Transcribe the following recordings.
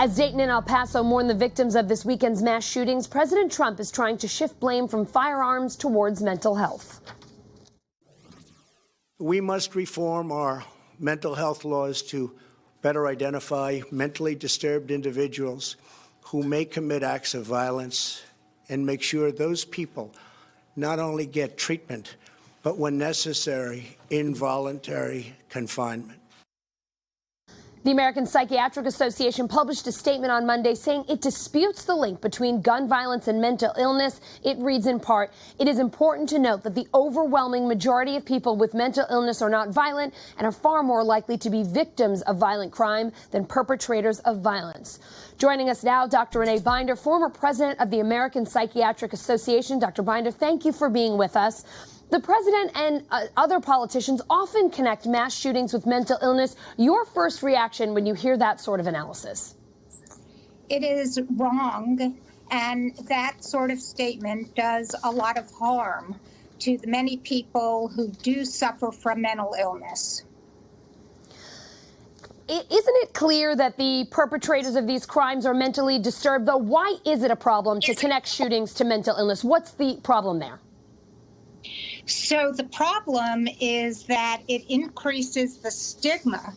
As Dayton and El Paso mourn the victims of this weekend's mass shootings, President Trump is trying to shift blame from firearms towards mental health. We must reform our mental health laws to better identify mentally disturbed individuals who may commit acts of violence and make sure those people not only get treatment, but when necessary, involuntary confinement. The American Psychiatric Association published a statement on Monday saying it disputes the link between gun violence and mental illness. It reads in part, "It is important to note that the overwhelming majority of people with mental illness are not violent and are far more likely to be victims of violent crime than perpetrators of violence." Joining us now, Dr. Renee Binder, former president of the American Psychiatric Association. Dr. Binder, thank you for being with us. The president and other politicians often connect mass shootings with mental illness. Your first reaction when you hear that sort of analysis? It is wrong, and that sort of statement does a lot of harm to the many people who do suffer from mental illness. Isn't it clear that the perpetrators of these crimes are mentally disturbed, though? Why is it a problem to connect shootings to mental illness? What's the problem there? So the problem is that it increases the stigma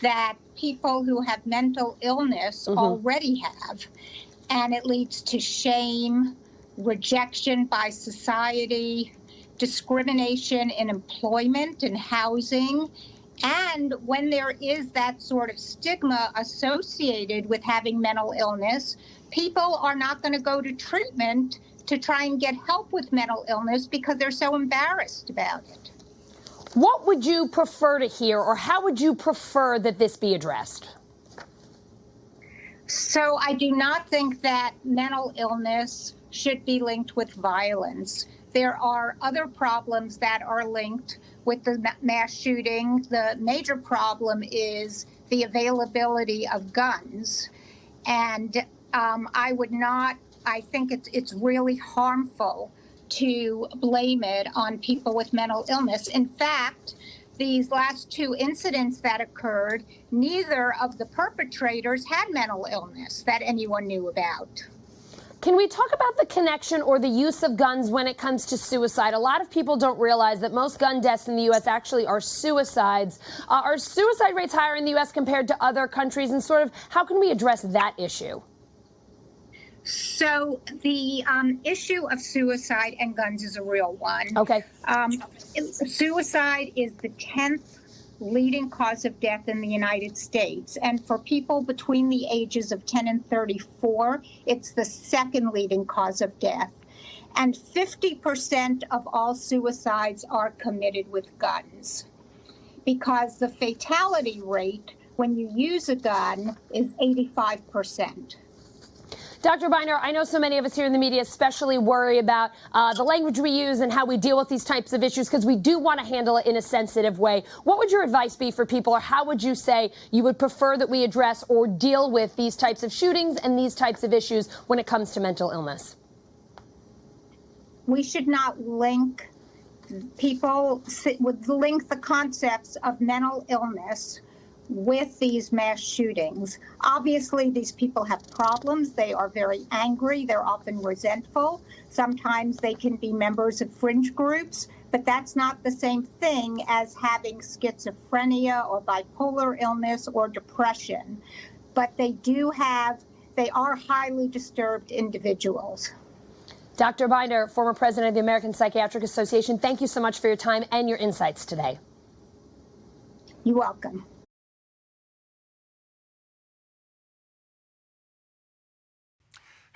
that people who have mental illness already have, and it leads to shame, rejection by society, discrimination in employment and housing. And when there is that sort of stigma associated with having mental illness, people are not going to go to treatment to try and get help with mental illness because they're so embarrassed about it. What would you prefer to hear, or how would you prefer that this be addressed? So I do not think that mental illness should be linked with violence. There are other problems that are linked with the mass shooting. The major problem is the availability of guns. And I think it's really harmful to blame it on people with mental illness. In fact, these last two incidents that occurred, neither of the perpetrators had mental illness that anyone knew about. Can we talk about the connection or the use of guns when it comes to suicide? A lot of people don't realize that most gun deaths in the U.S. actually are suicides. Are suicide rates higher in the U.S. compared to other countries? And sort of how can we address that issue? So the issue of suicide and guns is a real one. Okay. Suicide is the 10th leading cause of death in the United States. And for people between the ages of 10 and 34, it's the second leading cause of death. And 50% of all suicides are committed with guns, because the fatality rate when you use a gun is 85%. Dr. Binder, I know so many of us here in the media especially worry about the language we use and how we deal with these types of issues, because we do want to handle it in a sensitive way. What would your advice be for people, or how would you say you would prefer that we address or deal with these types of shootings and these types of issues when it comes to mental illness? We should not link the concepts of mental illness with these mass shootings. Obviously, these people have problems. They are very angry. They're often resentful. Sometimes they can be members of fringe groups, but that's not the same thing as having schizophrenia or bipolar illness or depression. But they are highly disturbed individuals. Dr. Binder, former president of the American Psychiatric Association, thank you so much for your time and your insights today. You're welcome.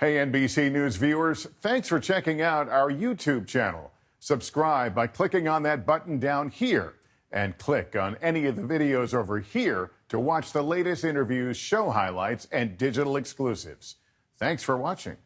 Hey, NBC News viewers, thanks for checking out our YouTube channel. Subscribe by clicking on that button down here, and click on any of the videos over here to watch the latest interviews, show highlights, and digital exclusives. Thanks for watching.